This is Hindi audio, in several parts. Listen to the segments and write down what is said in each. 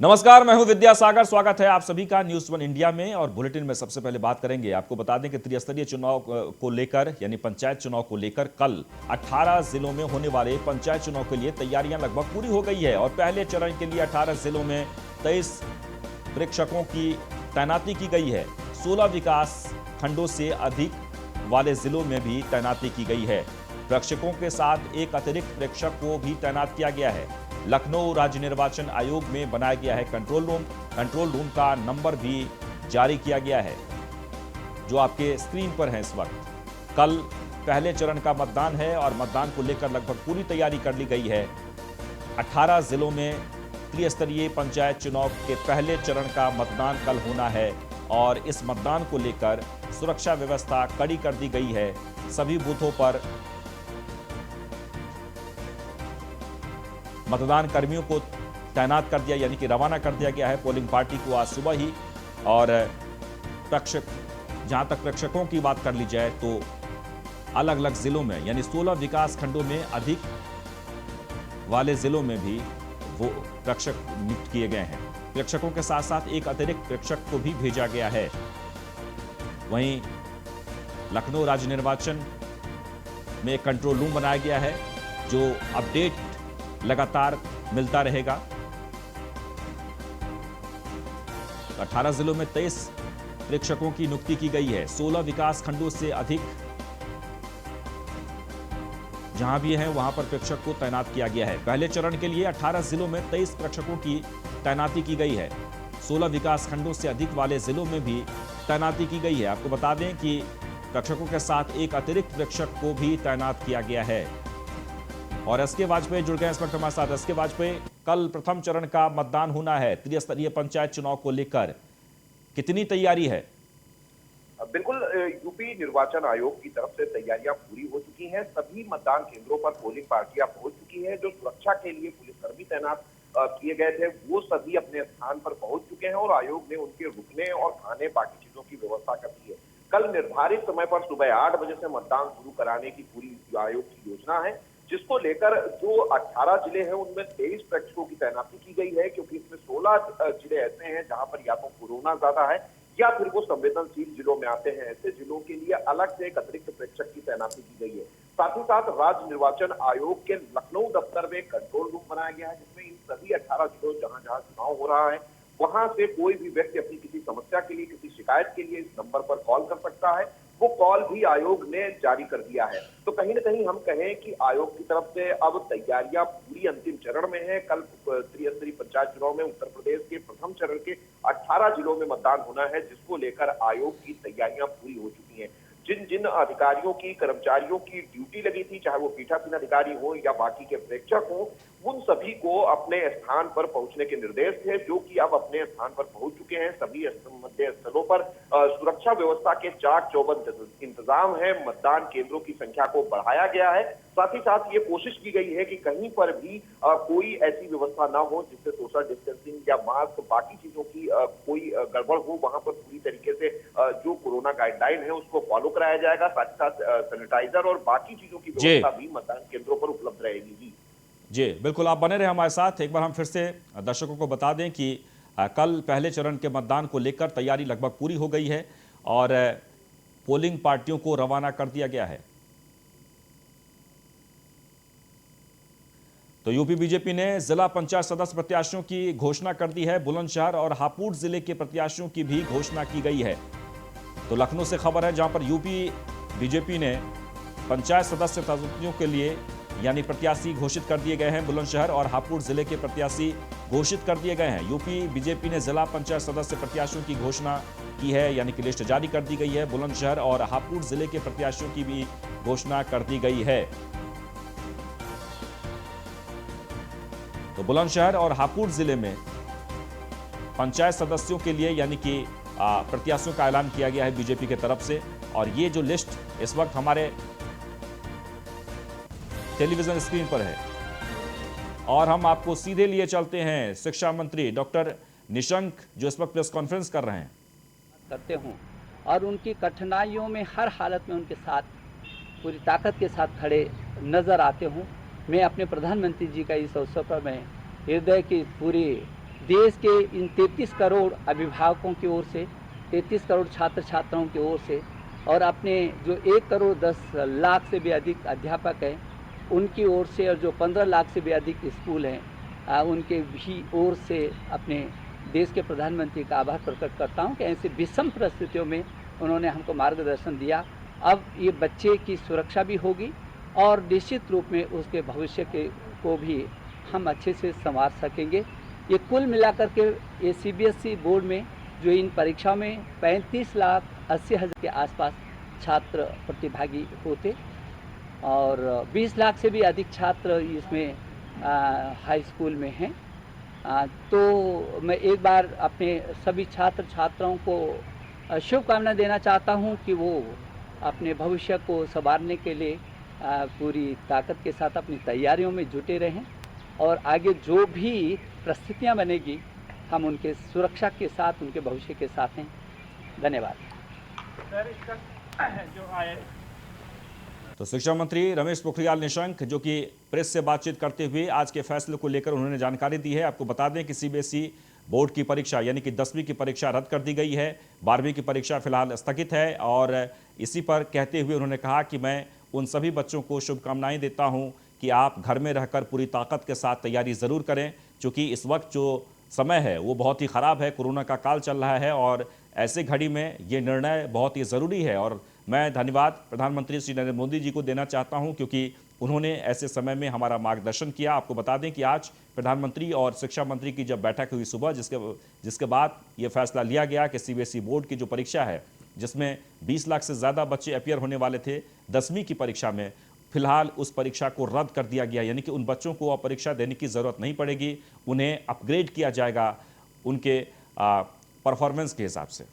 नमस्कार, मैं हूं विद्यासागर। स्वागत है आप सभी का न्यूज़ वन इंडिया में। और बुलेटिन में सबसे पहले बात करेंगे, आपको बता दें कि त्रिस्तरीय चुनाव को लेकर यानी पंचायत चुनाव को लेकर कल 18 जिलों में होने वाले पंचायत चुनाव के लिए तैयारियां लगभग पूरी हो गई है। और पहले चरण के लिए 18 जिलों में 23 प्रेक्षकों की तैनाती की गई है। 16 विकास खंडों से अधिक वाले जिलों में भी तैनाती की गई है। प्रेक्षकों के साथ एक अतिरिक्त प्रेक्षक को भी तैनात किया गया है। लखनऊ राज्य निर्वाचन आयोग में बनाया गया है कंट्रोल रूम का नंबर भी जारी किया गया है, जो आपके स्क्रीन पर है इस वक्त। कल पहले चरण का मतदान है और मतदान को लेकर लगभग पूरी तैयारी कर ली गई है। 18 जिलों में त्रिस्तरीय पंचायत चुनाव के पहले चरण का मतदान कल होना है और इस मतदान को लेकर सुरक्षा व्यवस्था कड़ी कर दी गई है। सभी बूथों पर मतदान कर्मियों को तैनात कर दिया यानी कि रवाना कर दिया गया है पोलिंग पार्टी को आज सुबह ही। और जहां तक प्रेक्षकों की बात कर ली जाए तो अलग अलग जिलों में यानी 16 विकास खंडों में अधिक वाले जिलों में भी वो प्रेक्षक नियुक्त किए गए हैं। प्रेक्षकों के साथ साथ एक अतिरिक्त प्रेक्षक को भी भेजा गया है। वहीं लखनऊ राज्य निर्वाचन में कंट्रोल रूम बनाया गया है, जो अपडेट लगातार मिलता रहेगा। 18 जिलों में 23 प्रेक्षकों की नियुक्ति की गई है। 16 विकास खंडों से अधिक जहां भी हैं वहां पर प्रेक्षक को तैनात किया गया है। पहले चरण के लिए 18 जिलों में 23 प्रेक्षकों की तैनाती की गई है। 16 विकास खंडों से अधिक वाले जिलों में भी तैनाती की गई है। आपको बता दें कि प्रेक्षकों के साथ एक अतिरिक्त प्रेक्षक को भी तैनात किया गया है। और एसके वाजपेयी जुड़ गए इस वक्त हमारे साथ। एसके वाजपेयी, कल प्रथम चरण का मतदान होना है त्रिस्तरीय पंचायत चुनाव को लेकर, कितनी तैयारी है? बिल्कुल, यूपी निर्वाचन आयोग की तरफ से तैयारियां पूरी हो चुकी हैं। सभी मतदान केंद्रों पर पोलिंग पार्टियां पहुंच चुकी हैं। जो सुरक्षा के लिए पुलिसकर्मी तैनात किए गए थे वो सभी अपने स्थान पर पहुंच चुके हैं और आयोग ने उनके रुकने और खाने बाकी चीजों की व्यवस्था कर दी है। कल निर्धारित समय पर सुबह 8 बजे से मतदान शुरू कराने की पूरी आयोग की योजना है, जिसको लेकर जो 18 जिले हैं उनमें 23 प्रेक्षकों की तैनाती की गई है, क्योंकि इसमें 16 जिले ऐसे हैं जहां पर या तो कोरोना ज्यादा है या फिर वो संवेदनशील जिलों में आते हैं। ऐसे जिलों के लिए अलग से एक अतिरिक्त प्रेक्षक की तैनाती की गई है। साथ ही साथ राज्य निर्वाचन आयोग के लखनऊ दफ्तर में कंट्रोल रूम बनाया गया है, जिसमें इन सभी 18 जिलों जहां जहां चुनाव हो रहा है वहां से कोई भी व्यक्ति अपनी किसी समस्या के लिए, किसी शिकायत के लिए इस नंबर पर कॉल कर सकता है। वो कॉल भी आयोग ने जारी कर दिया है। तो कहीं ना कहीं हम कहें कि आयोग की तरफ से अब तैयारियां पूरी अंतिम चरण में है। कल त्रिस्तरीय पंचायत चुनाव में उत्तर प्रदेश के प्रथम चरण के 18 जिलों में मतदान होना है, जिसको लेकर आयोग की तैयारियां पूरी हो चुकी हैं। जिन जिन अधिकारियों की, कर्मचारियों की ड्यूटी लगी थी, चाहे वो पीठासीन अधिकारी हो या बाकी के प्रेक्षक हो, उन सभी को अपने स्थान पर पहुंचने के निर्देश थे, जो कि अब अपने स्थान पर पहुंच चुके हैं। सभी मतदेय स्थलों पर सुरक्षा व्यवस्था के चाक चौबंद इंतजाम है। मतदान केंद्रों की संख्या को बढ़ाया गया है। साथ ही साथ ये कोशिश की गई है कि कहीं पर भी कोई ऐसी व्यवस्था ना हो जिससे सोशल डिस्टेंसिंग या मास्क बाकी चीजों की कोई गड़बड़ हो। वहां पर पूरी तरीके से जो कोरोना गाइडलाइन है उसको फॉलो कराया जाएगा। साथ ही साथ सैनिटाइजर और बाकी चीजों की व्यवस्था भी मतदान केंद्रों पर उपलब्ध रहेगी। जी बिल्कुल, आप बने रहे हमारे साथ। एक बार हम फिर से दर्शकों को बता दें कि कल पहले चरण के मतदान को लेकर तैयारी लगभग पूरी हो गई है और पोलिंग पार्टियों को रवाना कर दिया गया है। तो यूपी बीजेपी ने जिला पंचायत सदस्य प्रत्याशियों की घोषणा कर दी है। बुलंदशहर और हापुड़ जिले के प्रत्याशियों की भी घोषणा की गई है। तो लखनऊ से खबर है, जहां पर यूपी बीजेपी ने पंचायत सदस्य पदों के लिए यानी प्रत्याशी घोषित कर दिए गए हैं। बुलंदशहर और हापुड़ जिले के प्रत्याशी घोषित कर दिए गए हैं। यूपी बीजेपी ने जिला पंचायत सदस्य प्रत्याशियों की घोषणा की है, यानी कि लिस्ट जारी कर दी गई है। बुलंदशहर और हापुड़ जिले के प्रत्याशियों की भी घोषणा कर दी गई है। तो बुलंदशहर और हापुड़ जिले में पंचायत सदस्यों के लिए यानी कि प्रत्याशियों का ऐलान किया गया है बीजेपी की तरफ से। और ये जो लिस्ट इस वक्त हमारे टेलीविजन स्क्रीन पर है और हम आपको सीधे लिए चलते हैं शिक्षा मंत्री डॉक्टर निशंक, जो इस वक्त प्रेस कॉन्फ्रेंस कर रहे हैं। करते हूं और उनकी कठिनाइयों में हर हालत में उनके साथ पूरी ताकत के साथ खड़े नजर आते हूं। मैं अपने प्रधानमंत्री जी का इस अवसर पर मैं हृदय की पूरी देश के इन 33 करोड़ अभिभावकों की ओर से, 33 करोड़ छात्र छात्राओं की ओर से और अपने जो 1 करोड़ 10 लाख से भी अधिक अध्यापक हैं उनकी ओर से और जो 15 लाख से भी अधिक स्कूल हैं उनके भी ओर से अपने देश के प्रधानमंत्री का आभार प्रकट करता हूं कि ऐसे विषम परिस्थितियों में उन्होंने हमको मार्गदर्शन दिया। अब ये बच्चे की सुरक्षा भी होगी और निश्चित रूप में उसके भविष्य को भी हम अच्छे से संवार सकेंगे। ये कुल मिलाकर के ये CBSE बोर्ड में जो इन परीक्षाओं में 35,80,000 के आसपास छात्र प्रतिभागी होते और 20 लाख से भी अधिक छात्र इसमें हाई स्कूल में हैं। तो मैं एक बार अपने सभी छात्र छात्राओं को शुभकामना देना चाहता हूं कि वो अपने भविष्य को संवारने के लिए पूरी ताकत के साथ अपनी तैयारियों में जुटे रहें और आगे जो भी परिस्थितियां बनेगी हम उनके सुरक्षा के साथ, उनके भविष्य के साथ हैं। धन्यवाद। सर, इसका जो आया तो शिक्षा मंत्री रमेश पोखरियाल निशंक जो कि प्रेस से बातचीत करते हुए आज के फैसले को लेकर उन्होंने जानकारी दी है। आपको बता दें कि CBSE बोर्ड की परीक्षा यानी कि 10वीं की परीक्षा रद्द कर दी गई है, 12वीं की परीक्षा फिलहाल स्थगित है और इसी पर कहते हुए उन्होंने कहा कि मैं उन सभी बच्चों को शुभकामनाएं देता हूं कि आप घर में रहकर पूरी ताकत के साथ तैयारी ज़रूर करें, क्योंकि इस वक्त जो समय है वो बहुत ही ख़राब है, कोरोना का काल चल रहा है और ऐसे घड़ी में ये निर्णय बहुत ही ज़रूरी है। और मैं धन्यवाद प्रधानमंत्री श्री नरेंद्र मोदी जी को देना चाहता हूं क्योंकि उन्होंने ऐसे समय में हमारा मार्गदर्शन किया। आपको बता दें कि आज प्रधानमंत्री और शिक्षा मंत्री की जब बैठक हुई सुबह, जिसके बाद ये फैसला लिया गया कि CBSE बोर्ड की जो परीक्षा है जिसमें 20 लाख से ज़्यादा बच्चे अपीयर होने वाले थे 10वीं की परीक्षा में, फिलहाल उस परीक्षा को रद्द कर दिया गया, यानी कि उन बच्चों को अब परीक्षा देने की ज़रूरत नहीं पड़ेगी, उन्हें अपग्रेड किया जाएगा उनके परफॉर्मेंस के हिसाब से।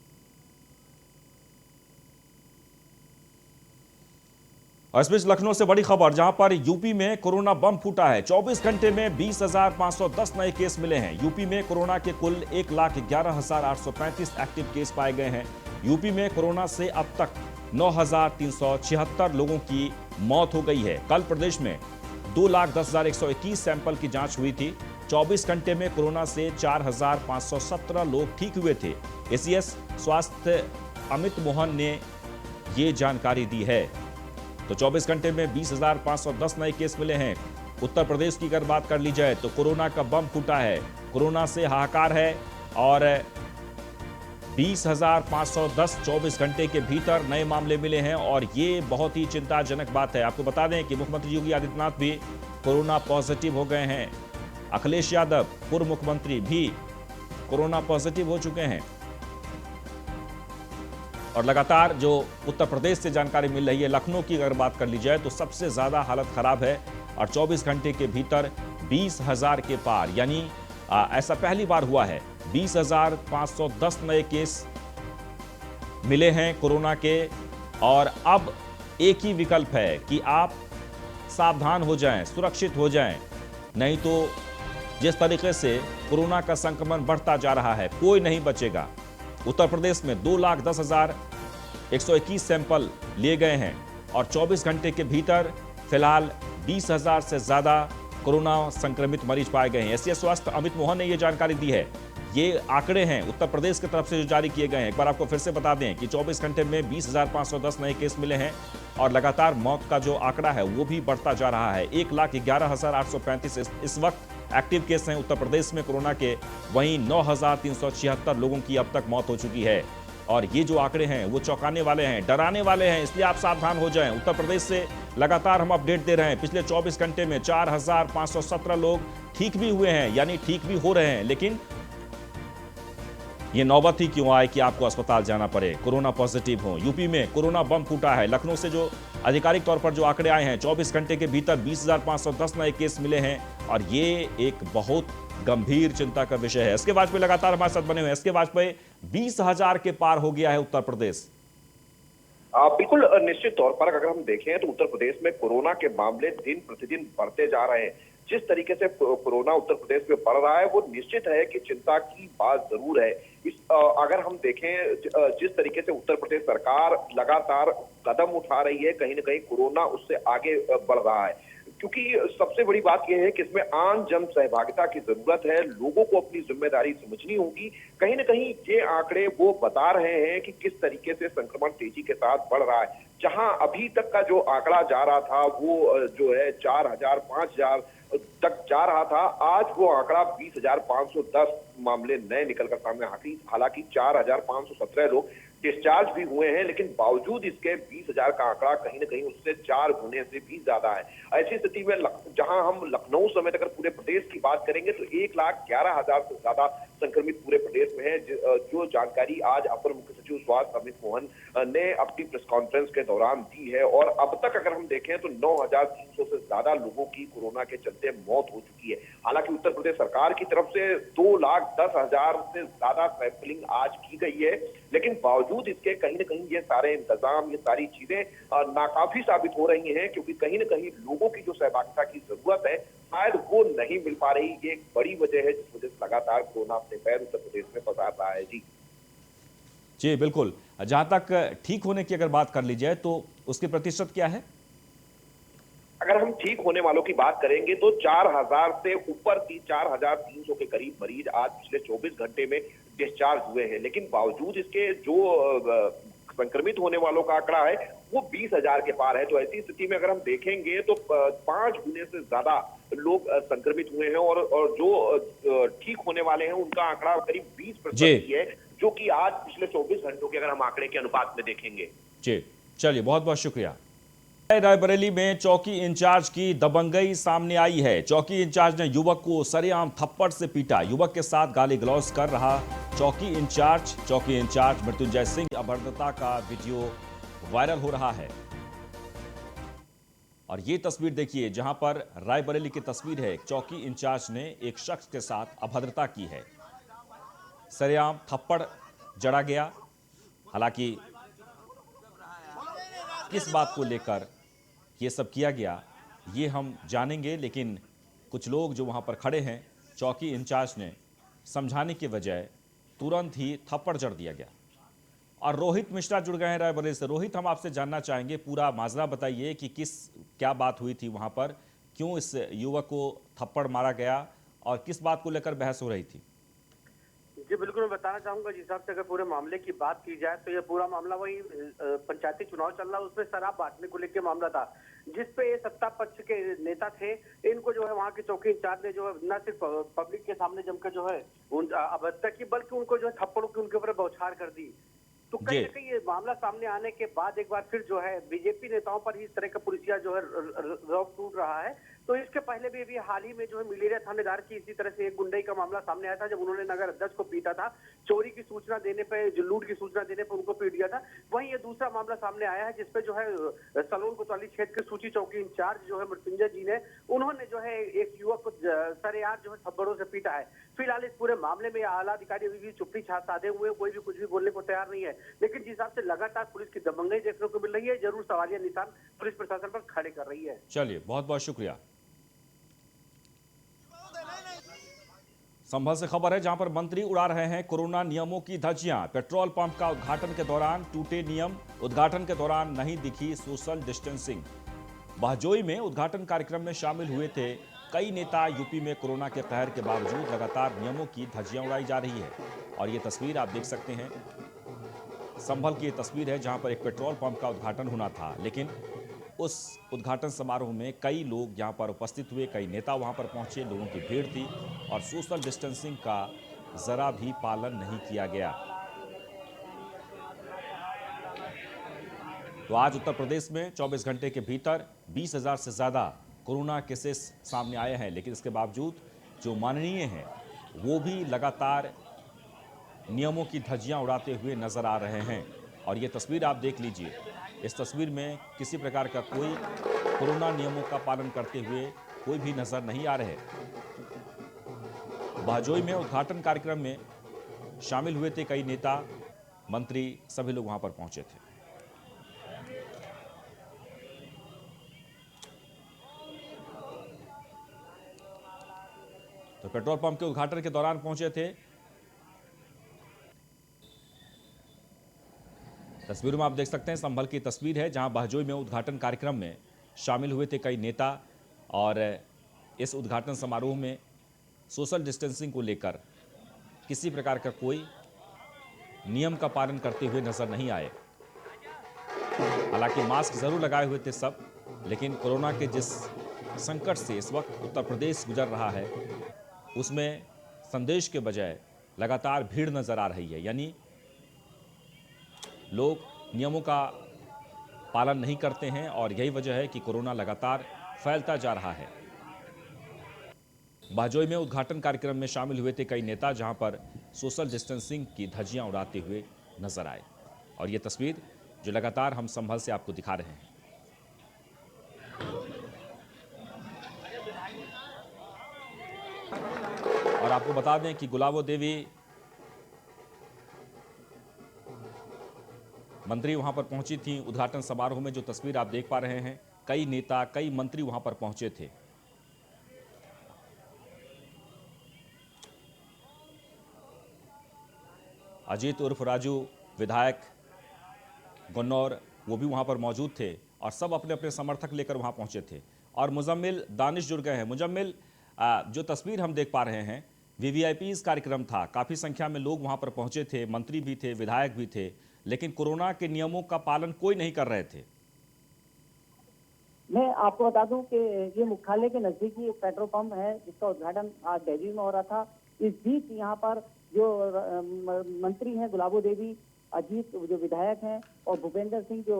और इस बीच लखनऊ से बड़ी खबर, जहां पर यूपी में कोरोना बम फूटा है। 24 घंटे में 20,510 नए केस मिले हैं। यूपी में कोरोना के कुल 1,11,835 एक्टिव केस पाए गए हैं। यूपी में कोरोना से अब तक 9,376 लोगों की मौत हो गई है। कल प्रदेश में 2,10,121 सैंपल की जांच हुई थी। 24 घंटे में कोरोना से 4,517 लोग ठीक हुए थे। एसीएस स्वास्थ्य अमित मोहन ने ये जानकारी दी है। तो 24 घंटे में 20,510 नए केस मिले हैं। उत्तर प्रदेश की अगर बात कर ली जाए तो कोरोना का बम फूटा है, कोरोना से हाहाकार है और 20,510 24 घंटे के भीतर नए मामले मिले हैं और ये बहुत ही चिंताजनक बात है। आपको बता दें कि मुख्यमंत्री योगी आदित्यनाथ भी कोरोना पॉजिटिव हो गए हैं। अखिलेश यादव पूर्व मुख्यमंत्री भी कोरोना पॉजिटिव हो चुके हैं और लगातार जो उत्तर प्रदेश से जानकारी मिल रही है, लखनऊ की अगर बात कर ली जाए तो सबसे ज्यादा हालत खराब है और 24 घंटे के भीतर 20,000 के पार, यानी ऐसा पहली बार हुआ है। 20,510 नए केस मिले हैं कोरोना के और अब एक ही विकल्प है कि आप सावधान हो जाएं, सुरक्षित हो जाएं, नहीं तो जिस तरीके से कोरोना का संक्रमण बढ़ता जा रहा है कोई नहीं बचेगा। उत्तर प्रदेश में 2,10,121 सैंपल लिए गए हैं और 24 घंटे के भीतर फिलहाल 20,000 से ज्यादा कोरोना संक्रमित मरीज पाए गए हैं। एसीएस स्वास्थ्य अमित मोहन ने यह जानकारी दी है। ये आंकड़े हैं उत्तर प्रदेश की तरफ से जो जारी किए गए हैं। एक बार आपको फिर से बता दें कि 24 घंटे में 20,510 नए केस मिले हैं और लगातार मौत का जो आंकड़ा है वो भी बढ़ता जा रहा है। 1,11,835 इस वक्त एक्टिव केस हैं उत्तर प्रदेश में कोरोना के, वहीं 9,376 लोगों की अब तक मौत हो चुकी है और ये जो आंकड़े हैं वो चौंकाने वाले हैं, डराने वाले हैं, इसलिए आप सावधान हो जाएं। उत्तर प्रदेश से लगातार हम अपडेट दे रहे हैं। पिछले 24 घंटे में 4,517 लोग ठीक भी हुए हैं, यानी ठीक भी हो रहे हैं, लेकिन ये नौबत ही क्यों आए कि आपको अस्पताल जाना पड़े, कोरोना पॉजिटिव हो। यूपी में कोरोना बम फूटा है। लखनऊ से जो आधिकारिक तौर पर जो आंकड़े आए हैं, 24 घंटे के भीतर 20,510 नए केस मिले हैं और ये एक बहुत गंभीर चिंता का विषय है। एसके वाजपेयी लगातार हमारे साथ बने हुए हैं। एसके वाजपेयी, 20,000 के पार हो गया है उत्तर प्रदेश। बिल्कुल निश्चित तौर पर अगर हम देखें तो उत्तर प्रदेश में कोरोना के मामले दिन प्रतिदिन बढ़ते जा रहे हैं। जिस तरीके से कोरोना उत्तर प्रदेश में बढ़ रहा है वो निश्चित है कि चिंता की बात जरूर है। अगर हम देखें जिस तरीके से उत्तर प्रदेश सरकार लगातार कदम उठा रही है, कहीं ना कहीं कोरोना उससे आगे बढ़ रहा है। क्योंकि सबसे बड़ी बात यह है कि इसमें आम जन सहभागिता की जरूरत है। लोगों को अपनी जिम्मेदारी समझनी होगी। कहीं ना कहीं ये आंकड़े वो बता रहे हैं कि किस तरीके से संक्रमण तेजी के साथ बढ़ रहा है। जहां अभी तक का जो आंकड़ा जा रहा था वो जो है 4,000 5,000 तक जा रहा था, आज वो आंकड़ा 20,510 मामले नए निकलकर सामने। हालांकि 4,517 लोग डिस्चार्ज भी हुए हैं, लेकिन बावजूद इसके 20,000 का आंकड़ा कहीं ना कहीं उससे 4 गुने से भी ज्यादा है। ऐसी स्थिति में जहां हम लखनऊ समेत अगर पूरे प्रदेश की बात करेंगे तो 1,11,000 से ज्यादा संक्रमित पूरे प्रदेश में है। जो जानकारी आज अपर मुख्य सचिव स्वास्थ्य अमित मोहन ने अपनी प्रेस कॉन्फ्रेंस के दौरान दी है। और अब तक अगर हम देखें तो 9,300 से ज्यादा लोगों की कोरोना के चलते मौत हो चुकी है। हालांकि उत्तर प्रदेश सरकार की तरफ से 2,10,000 से ज्यादा सैंपलिंग आज की गई है, लेकिन बावजूद इसके कहीं ना कहीं ये सारे इंतजाम, ये सारी चीजें नाकाफी साबित हो रही हैं, क्योंकि कहीं ना कहीं लोगों की जो सहभागिता की जरूरत है शायद वो नहीं मिल पा रही। ये एक बड़ी वजह है जिस वजह से लगातार कोरोना अपने पैर उत्तर प्रदेश में पसार रहा है। जी बिल्कुल। जहां तक ठीक होने की अगर बात कर ली जाए तो उसके प्रतिशत क्या है? अगर हम ठीक होने वालों की बात करेंगे तो 4,000 से ऊपर 4,300 के करीब मरीज आज पिछले 24 घंटे में डिस्चार्ज हुए हैं। लेकिन बावजूद इसके जो संक्रमित होने वालों का आंकड़ा है वो 20,000 के पार है। तो ऐसी स्थिति में अगर हम देखेंगे तो 5 गुने से ज्यादा लोग संक्रमित हुए हैं और जो ठीक होने वाले हैं उनका आंकड़ा करीब 20% ही है, जो कि आज पिछले 24 घंटों के अगर हम आंकड़े के अनुपात में देखेंगे। जी चलिए, बहुत बहुत शुक्रिया। रायबरेली में चौकी इंचार्ज की दबंगई सामने आई है। चौकी इंचार्ज ने युवक को सरेआम थप्पड़ से पीटा। युवक के साथ गाली गलौज कर रहा चौकी इंचार्ज मृत्युंजय सिंह अभद्रता का वीडियो वायरल हो रहा है। और ये तस्वीर देखिए जहां पर रायबरेली की तस्वीर है। चौकी इंचार्ज ने एक शख्स के साथ अभद्रता की है, सरेआम थप्पड़ जड़ा गया। हालांकि किस बात को लेकर ये सब किया गया ये हम जानेंगे, लेकिन कुछ लोग जो वहां पर खड़े हैं, चौकी इंचार्ज ने समझाने के बजाय तुरंत ही थप्पड़ जड़ दिया गया। और रोहित मिश्रा जुड़ गए हैं रायबरेली से। रोहित, हम आपसे जानना चाहेंगे, पूरा माजरा बताइए कि क्या बात हुई थी वहां पर, क्यों इस युवक को थप्पड़ मारा गया और किस बात को लेकर बहस हो रही थी? जी बिल्कुल, मैं बताना चाहूंगा। जिस हिसाब से अगर पूरे मामले की बात की जाए तो ये पूरा मामला वही पंचायती चुनाव चल रहा है, उसमें शराब बांटने को लेकर मामला था, जिसपे ये सत्ता पक्ष के नेता थे। इनको जो है वहाँ के चौकी इंचार्ज ने जो है न सिर्फ पब्लिक के सामने जमकर जो है अभद्रता की, बल्कि उनको जो है थप्पड़ों की उनके ऊपर बौछार कर दी। तो कहीं ना कहीं ये मामला सामने आने के बाद एक बार फिर जो है बीजेपी नेताओं पर ही इस तरह का पुलिसिया जो है रौब टूट रहा है। तो इसके पहले भी हाल ही में जो है मिलेरिया थानेदार की इसी तरह से एक गुंडई का मामला सामने आया था, जब उन्होंने नगर अध्यक्ष को पीटा था। चोरी की सूचना देने पे, जो लूट की सूचना देने पे उनको पीट दिया था। वहीं ये दूसरा मामला सामने आया है जिसपे जो है सलोन कोतवाली क्षेत्र के सूची चौकी इंचार्ज जो है मृत्युंजय जी ने, उन्होंने जो है एक युवक को सरेआम जो है थप्पड़ों से पीटा है। फिलहाल इस पूरे मामले में आला अधिकारी अभी भी चुप्पी साधे हुए, कोई भी कुछ भी बोलने को तैयार नहीं है। लेकिन जिस हिसाब से लगातार पुलिस की दबंगई देखने को मिल रही है, जरूर सवालिया निशान पुलिस प्रशासन पर खड़े कर रही है। चलिए, बहुत बहुत शुक्रिया। संभल से खबर है जहां पर मंत्री उड़ा रहे हैं कोरोना नियमों की धज्जियां। पेट्रोल पंप का उद्घाटन के दौरान टूटे नियम, उद्घाटन के दौरान नहीं दिखी सोशल डिस्टेंसिंग। बहजोई में उद्घाटन कार्यक्रम में शामिल हुए थे कई नेता। यूपी में कोरोना के कहर के बावजूद लगातार नियमों की धज्जियां उड़ाई जा रही है। और ये तस्वीर आप देख सकते हैं, संभल की ये तस्वीर है जहां पर एक पेट्रोल पंप का उद्घाटन होना था, लेकिन उस उद्घाटन समारोह में कई लोग यहां पर उपस्थित हुए, कई नेता वहां पर पहुंचे, लोगों की भीड़ थी और सोशल डिस्टेंसिंग का जरा भी पालन नहीं किया गया। तो आज उत्तर प्रदेश में 24 घंटे के भीतर 20,000 से ज्यादा कोरोना केसेस सामने आए हैं, लेकिन इसके बावजूद जो माननीय हैं वो भी लगातार नियमों की धज्जियां उड़ाते हुए नजर आ रहे हैं। और ये तस्वीर आप देख लीजिए, इस तस्वीर में किसी प्रकार का कोई कोरोना नियमों का पालन करते हुए कोई भी नजर नहीं आ रहे। बहजोई में उद्घाटन कार्यक्रम में शामिल हुए थे कई नेता, मंत्री, सभी लोग वहां पर पहुंचे थे। तो पेट्रोल पंप के उद्घाटन के दौरान पहुंचे थे। तस्वीरों में आप देख सकते हैं संभल की तस्वीर है जहां बहजोई में उद्घाटन कार्यक्रम में शामिल हुए थे कई नेता और इस उद्घाटन समारोह में सोशल डिस्टेंसिंग को लेकर किसी प्रकार का कोई नियम का पालन करते हुए नजर नहीं आए। हालांकि मास्क जरूर लगाए हुए थे सब, लेकिन कोरोना के जिस संकट से इस वक्त उत्तर प्रदेश गुजर रहा है उसमें संदेश के बजाय लगातार भीड़ नजर आ रही है। यानी लोग नियमों का पालन नहीं करते हैं और यही वजह है कि कोरोना लगातार फैलता जा रहा है। बाजोई में उद्घाटन कार्यक्रम में शामिल हुए थे कई नेता, जहां पर सोशल डिस्टेंसिंग की धज्जियां उड़ाते हुए नजर आए। और ये तस्वीर जो लगातार हम संभल से आपको दिखा रहे हैं। और आपको बता दें कि गुलाबो देवी मंत्री वहां पर पहुंची थी। उद्घाटन समारोह में जो तस्वीर आप देख पा रहे हैं, कई नेता कई मंत्री वहां पर पहुंचे थे। अजीत उर्फ राजू विधायक गन्नौर वो भी वहां पर मौजूद थे और सब अपने अपने समर्थक लेकर वहां पहुंचे थे। और मुजम्मिल दानिश जुड़ गए हैं। मुजम्मिल, जो तस्वीर हम देख पा रहे हैं, वीवीआईपी कार्यक्रम था, काफी संख्या में लोग वहां पर पहुंचे थे, मंत्री भी थे, विधायक भी थे, लेकिन कोरोना के नियमों का पालन कोई नहीं कर रहे थे। मैं आपको बता दूं कि ये मुख्यालय के नजदीकी एक पेट्रोल पंप है जिसका उद्घाटन आज दिल्ली में हो रहा था। इस बीच यहाँ पर जो मंत्री हैं गुलाबो देवी, अजीत जो विधायक हैं और भूपेंद्र सिंह जो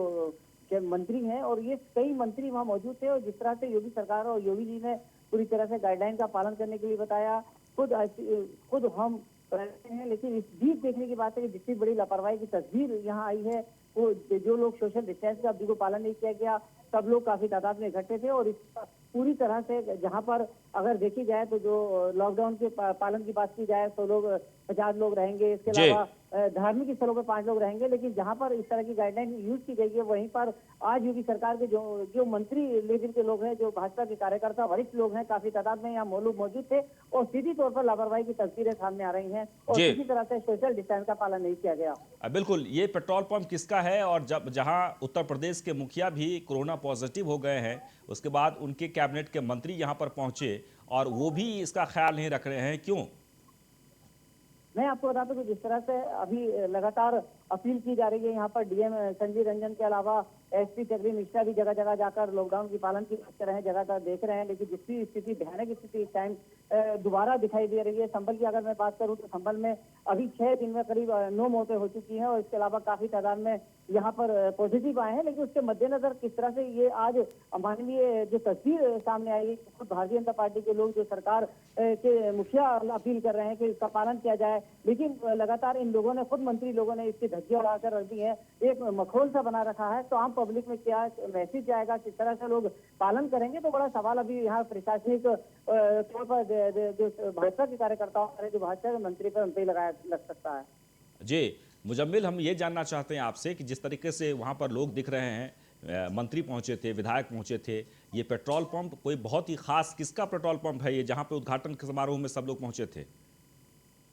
मंत्री हैं, और ये कई मंत्री वहाँ मौजूद थे। और जिस तरह से योगी सरकार और योगी जी ने पूरी तरह से गाइडलाइन का पालन करने के लिए बताया, खुद हम करते हैं, लेकिन इस बीच देखने की बात है कि जितनी बड़ी लापरवाही की तस्वीर यहाँ आई है, वो जो लोग सोशल डिस्टेंस का बिल्कुल पालन नहीं किया गया, सब लोग काफी तादाद में इकट्ठे थे। और इस पूरी तरह से जहाँ पर अगर देखी जाए तो जो लॉकडाउन के पालन की बात की जाए तो लोग 50 लोग रहेंगे, इसके अलावा धार्मिक स्थलों पर 5 लोग रहेंगे। लेकिन जहाँ पर इस तरह की गाइडलाइन यूज की गई है, वहीं पर आज योगी सरकार के जो मंत्री लेवल के लोग हैं, जो भाजपा के कार्यकर्ता वरिष्ठ लोग हैं, काफी तादाद में यहाँ मौजूद थे और सीधी तौर पर लापरवाही की तस्वीरें सामने आ रही हैं और किसी तरह से सोशल डिस्टेंस का पालन नहीं किया गया। बिल्कुल, ये पेट्रोल पंप किसका है? और जब जहां उत्तर प्रदेश के मुखिया भी कोरोना पॉजिटिव हो गए हैं, उसके बाद उनके कैबिनेट के मंत्री यहां पर पहुंचे और वो भी इसका ख्याल नहीं रख रहे हैं, क्यों? मैं आपको बता दूं कि जिस तरह से अभी लगातार अपील की जा रही है, यहाँ पर डीएम संजीव रंजन के अलावा एसपी चक्री मिश्रा भी जगह जगह जाकर लॉकडाउन की पालन की बात कर रहे हैं, जगह देख रहे हैं। लेकिन जिसकी स्थिति भयानक स्थिति इस टाइम दोबारा दिखाई दे रही है। संभल की अगर मैं बात करूं तो संभल में अभी 6 दिन में करीब 9 मौतें हो चुकी हैं और इसके अलावा काफी तादाद में यहाँ पर पॉजिटिव आए हैं। लेकिन उसके मद्देनजर किस तरह से ये आज मानवीय जो तस्वीर सामने आई, भारतीय जनता पार्टी के लोग जो सरकार के मुखिया अपील कर रहे हैं कि इसका पालन किया जाए, लेकिन लगातार इन लोगों ने, खुद मंत्री लोगों ने इसकी धज्जियां उड़ाकर रख दी है, एक मखौल सा बना रखा है। तो आम पब्लिक में क्या मैसेज जाएगा, किस तरह से लोग पालन करेंगे, तो बड़ा सवाल अभी यहाँ प्रशासनिक तौर पर जो भाजपा के कार्यकर्ताओं, जो भाजपा के मंत्री पर उनसे लग सकता है। जी मुजम्मिल, हम ये जानना चाहते हैं आपसे कि जिस तरीके से वहाँ पर लोग दिख रहे हैं, मंत्री पहुंचे थे, विधायक पहुंचे थे, ये पेट्रोल पंप कोई बहुत ही खास किसका पेट्रोल पंप है ये, जहाँ पे उद्घाटन के समारोह में सब लोग पहुंचे थे?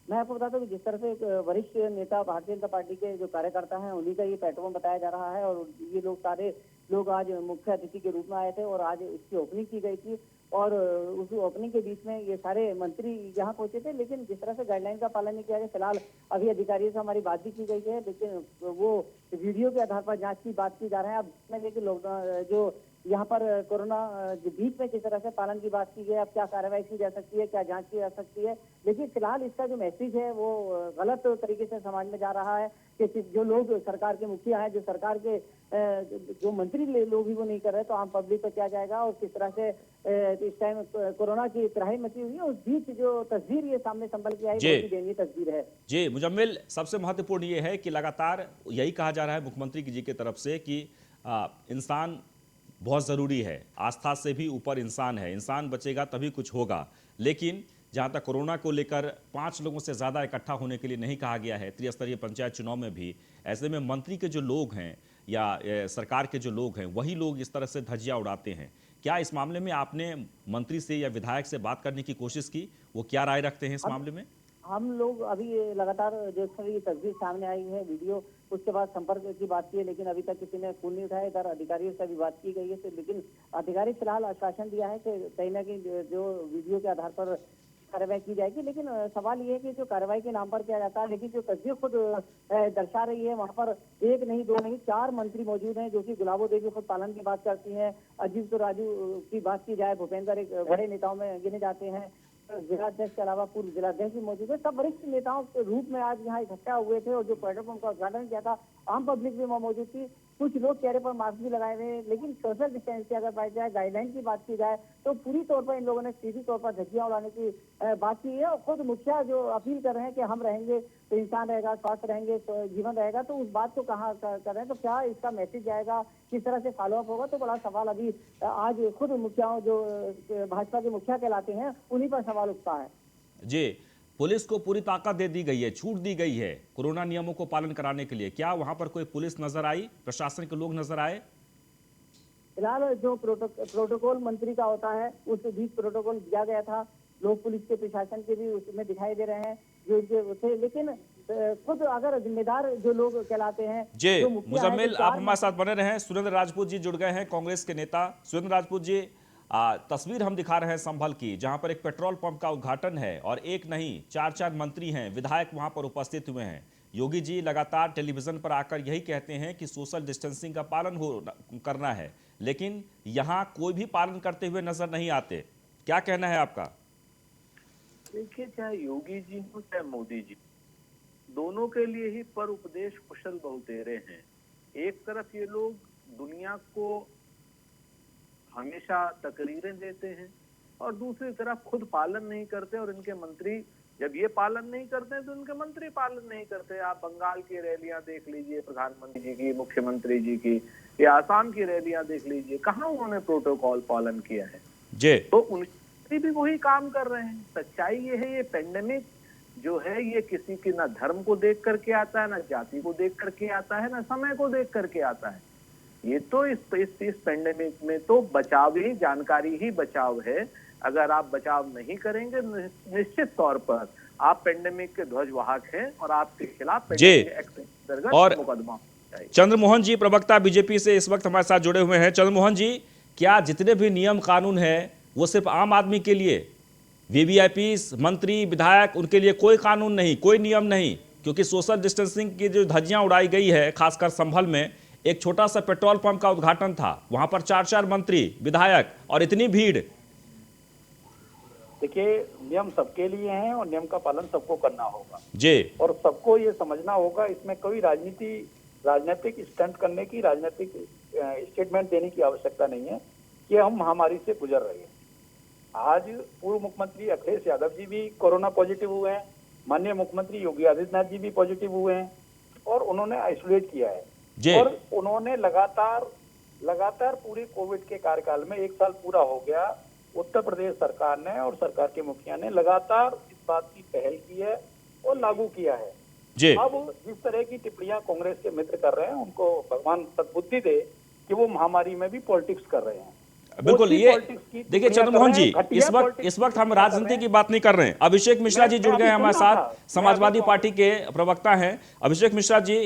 मैं आपको बता दूं कि जिस तरह से एक वरिष्ठ नेता भारतीय जनता पार्टी के जो कार्यकर्ता हैं, उन्हीं का ये पेट्रोल पंप बताया जा रहा है। और ये लोग सारे लोग आज मुख्य अतिथि के रूप में आए थे और आज इसकी ओपनिंग की गई थी और उस ओपनिंग के बीच में ये सारे मंत्री यहाँ पहुंचे थे। लेकिन जिस तरह से गाइडलाइन का पालन नहीं किया गया, फिलहाल अभी अधिकारियों से हमारी बात भी की गई है, लेकिन वो वीडियो के आधार पर जांच की बात की जा रहा है। अब देखिए लॉकडाउन जो यहाँ पर कोरोना बीच में किस तरह से पालन की बात की गई, अब क्या कार्रवाई की जा सकती है, क्या जांच की जा सकती है। लेकिन फिलहाल इसका जो मैसेज है वो गलत तरीके से समाज में जा रहा है कि जो लोग सरकार के मुखिया हैं, जो सरकार के जो मंत्री लोग भी वो नहीं कर रहे, तो आम पब्लिक पर क्या जाएगा। और किस तरह से इस टाइम कोरोना की त्राही मची हुई है, उस बीच जो तस्वीर ये सामने संभल के आई, बहुत ही दयनीय तस्वीर है। जी मुजम्मिल, सबसे महत्वपूर्ण ये है कि लगातार यही कहा जा रहा है मुख्यमंत्री जी की तरफ से कि इंसान बहुत ज़रूरी है, आस्था से भी ऊपर इंसान है, इंसान बचेगा तभी कुछ होगा। लेकिन जहाँ तक कोरोना को लेकर 5 लोगों से ज़्यादा इकट्ठा होने के लिए नहीं कहा गया है त्रिस्तरीय पंचायत चुनाव में भी, ऐसे में मंत्री के जो लोग हैं या सरकार के जो लोग हैं वही लोग इस तरह से धज्जियाँ उड़ाते हैं। क्या इस मामले में आपने मंत्री से या विधायक से बात करने की कोशिश की? वो क्या राय रखते हैं इस मामले में? हम लोग अभी ये लगातार जो ये तस्वीर सामने आई है, वीडियो, उसके बाद संपर्क की बात की है, लेकिन अभी तक किसी ने फोन नहीं उठाया। इधर अधिकारियों से भी बात की गई है, लेकिन अधिकारी फिलहाल आश्वासन दिया है कि कहीं ना कहीं जो वीडियो के आधार पर कार्रवाई की जाएगी। लेकिन सवाल ये है कि जो कार्रवाई के नाम पर किया जाता है, लेकिन जो तस्वीर खुद दर्शा रही है, वहाँ पर एक नहीं, दो नहीं, 4 मंत्री मौजूद हैं, जो कि गुलाबो देवी खुद पालन की बात करती हैं। अजीत राजू की बात की जाए, भूपेंद्र एक बड़े नेताओं में गिने जाते हैं। जिलाध्यक्ष के अलावा पूर्व जिलाध्यक्ष भी मौजूद है। सब वरिष्ठ नेताओं के रूप में आज यहाँ इकट्ठा हुए थे और जो पेट्रोल पंप का उद्घाटन किया था, आम पब्लिक भी वहाँ मौजूद थी। कुछ लोग चेहरे पर मास्क भी लगाए हुए हैं, लेकिन सोशल डिस्टेंस की अगर बात जाए, गाइडलाइन की बात की जाए, तो पूरी तौर पर इन लोगों ने सीधी तौर पर धज्जियां उड़ाने की बात की है। और खुद मुखिया जो अपील कर रहे हैं कि हम रहेंगे तो इंसान रहेगा, स्वास्थ्य रहेंगे तो जीवन रहेगा, तो उस बात को कहाँ कर रहे हैं, तो क्या इसका मैसेज जाएगा, किस तरह से फॉलो अप होगा, तो बड़ा सवाल अभी आज खुद मुखियाओं जो भाजपा के मुखिया कहलाते हैं, उन्हीं पर सवाल उठता है। जी, पुलिस को पूरी ताकत दे दी गई है, छूट दी गई है कोरोना नियमों को पालन कराने के लिए। क्या वहां पर कोई पुलिस नजर आई, प्रशासन के लोग नजर आए? फिलहाल जो प्रोटोकॉल मंत्री का होता है, उस बीच प्रोटोकॉल दिया गया था। लोग पुलिस के प्रशासन के भी उसमें दिखाई दे रहे हैं जो इनके थे, लेकिन खुद अगर जिम्मेदार जो लोग कहलाते हैं, जी जो मुखिया हैं, मुजम्मिल, जो आप हमारे साथ बने रहे हैं। सुरेंद्र राजपूत जी जुड़ गए हैं, कांग्रेस के नेता। सुरेंद्र राजपूत जी, तस्वीर हम दिखा रहे हैं संभल की, जहां पर एक पेट्रोल पंप का उद्घाटन है और एक नहीं 4 मंत्री हैं, विधायक वहां पर उपस्थित हुए हैं। योगी जी लगातार टेलीविजन पर आकर यही कहते हैं कि सोशल डिस्टेंसिंग का पालन करना है, लेकिन यहां कोई भी पालन करते हुए नजर नहीं आते। क्या कहना है आपका? देखिए, चाहे योगी जी हो चाहे मोदी जी, दोनों के लिए ही पर उपदेश कुशल बहुतेरे हैं। एक तरफ ये लोग दुनिया को हमेशा तकरीरें देते हैं और दूसरी तरफ खुद पालन नहीं करते, और इनके मंत्री जब ये पालन नहीं करते हैं तो इनके मंत्री पालन नहीं करते। आप बंगाल की रैलियां देख लीजिए, प्रधानमंत्री जी की, मुख्यमंत्री जी की, या आसाम की रैलियां देख लीजिए, कहाँ उन्होंने प्रोटोकॉल पालन किया है जी। तो उनके भी वही काम कर रहे हैं। सच्चाई ये है, ये पेंडेमिक जो है ये किसी की ना धर्म को देख करके आता है, ना जाति को देख करके आता है, ना समय को देख करके आता है। ये तो इस पेंडेमिक में तो बचाव ही, जानकारी ही बचाव है। अगर आप बचाव नहीं करेंगे, निश्चित तौर पर आप पेंडेमिक के ध्वजवाहक हैं और आपके खिलाफ पेंडेमिक एक्ट अंतर्गत और मुकदमा। चंद्रमोहन जी प्रवक्ता बीजेपी से इस वक्त हमारे साथ जुड़े हुए हैं। चंद्रमोहन जी, क्या जितने भी नियम कानून है वो सिर्फ आम आदमी के लिए, वीवीआईपी, मंत्री, विधायक, उनके लिए कोई कानून नहीं, कोई नियम नहीं? क्योंकि सोशल डिस्टेंसिंग की जो धज्जियां उड़ाई गई है, खासकर संभल में एक छोटा सा पेट्रोल पंप का उद्घाटन था, वहां पर 4 मंत्री, विधायक और इतनी भीड़। देखिए, नियम सबके लिए हैं और नियम का पालन सबको करना होगा जी, और सबको ये समझना होगा, इसमें कोई राजनीतिक स्टंट करने की, राजनीतिक स्टेटमेंट देने की आवश्यकता नहीं है कि हम महामारी से गुजर रहे हैं। आज पूर्व मुख्यमंत्री अखिलेश यादव जी भी कोरोना पॉजिटिव हुए हैं, माननीय मुख्यमंत्री योगी आदित्यनाथ जी भी पॉजिटिव हुए हैं और उन्होंने आइसोलेट किया है और उन्होंने लगातार पूरे कोविड के कार्यकाल में 1 साल पूरा हो गया, उत्तर प्रदेश सरकार ने और सरकार के मुखिया ने लगातार इस बात की पहल की है और लागू किया है जी। अब जिस तरह की टिप्पणियां कांग्रेस के मित्र कर रहे हैं, उनको भगवान सद्बुद्धि दे कि वो महामारी में भी पॉलिटिक्स कर रहे हैं। बिल्कुल, ये देखिए चंद्रमोहन जी, इस वक्त हम राजनीति की बात नहीं कर रहे हैं। अभिषेक मिश्रा जी जुड़ गए हैं हमारे साथ, समाजवादी पार्टी के प्रवक्ता हैं। अभिषेक मिश्रा जी,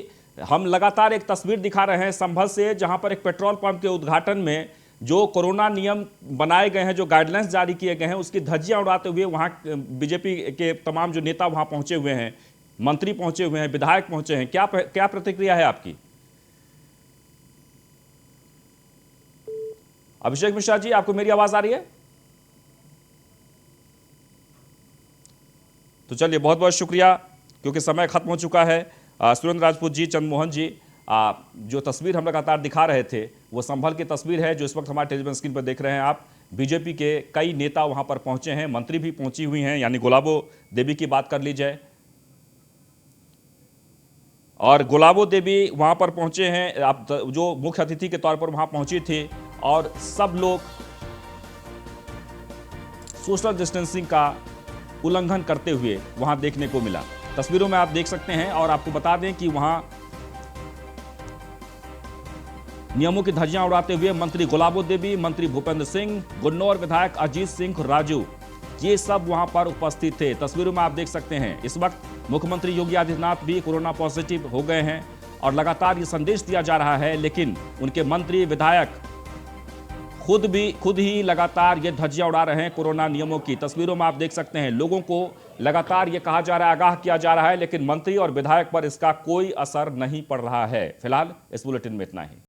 हम लगातार एक तस्वीर दिखा रहे हैं संभल से, जहां पर एक पेट्रोल पंप के उद्घाटन में जो कोरोना नियम बनाए गए हैं, जो गाइडलाइंस जारी किए गए हैं, उसकी धज्जियां उड़ाते हुए वहां बीजेपी के तमाम जो नेता वहां पहुंचे हुए हैं, मंत्री पहुंचे हुए हैं, विधायक पहुंचे हैं। क्या प्रतिक्रिया है आपकी? अभिषेक मिश्रा जी, आपको मेरी आवाज आ रही है? तो चलिए, बहुत बहुत शुक्रिया, क्योंकि समय खत्म हो चुका है। सुरेंद्र राजपूत जी, चंद्रमोहन जी, जो तस्वीर हम लगातार दिखा रहे थे वो संभल की तस्वीर है, जो इस वक्त हमारे टेलीविजन स्क्रीन पर देख रहे हैं आप। बीजेपी के कई नेता वहां पर पहुंचे हैं, मंत्री भी पहुंची हुई हैं, यानी गुलाबो देवी की बात कर ली जाए, और गुलाबो देवी वहां पर पहुंचे हैं, आप जो मुख्य अतिथि के तौर पर वहां पहुंची थी, और सब लोग सोशल डिस्टेंसिंग का उल्लंघन करते हुए वहां देखने को मिला। तस्वीरों में आप देख सकते हैं। और आपको बता दें कि वहां नियमों की धज्जियां उड़ाते हुए मंत्री गुलाबो देवी, मंत्री भूपेंद्र सिंह, गुन्नौर विधायक अजीत सिंह राजू, ये सब वहां पर उपस्थित थे। तस्वीरों में आप देख सकते हैं इस वक्त मुख्यमंत्री योगी आदित्यनाथ भी कोरोना पॉजिटिव हो गए हैं और लगातार ये संदेश दिया जा रहा है, लेकिन उनके मंत्री विधायक खुद ही लगातार ये धज्जियां उड़ा रहे हैं कोरोना नियमों की। तस्वीरों में आप देख सकते हैं लोगों को लगातार ये कहा जा रहा है, आगाह किया जा रहा है, लेकिन मंत्री और विधायक पर इसका कोई असर नहीं पड़ रहा है। फिलहाल इस बुलेटिन में इतना ही।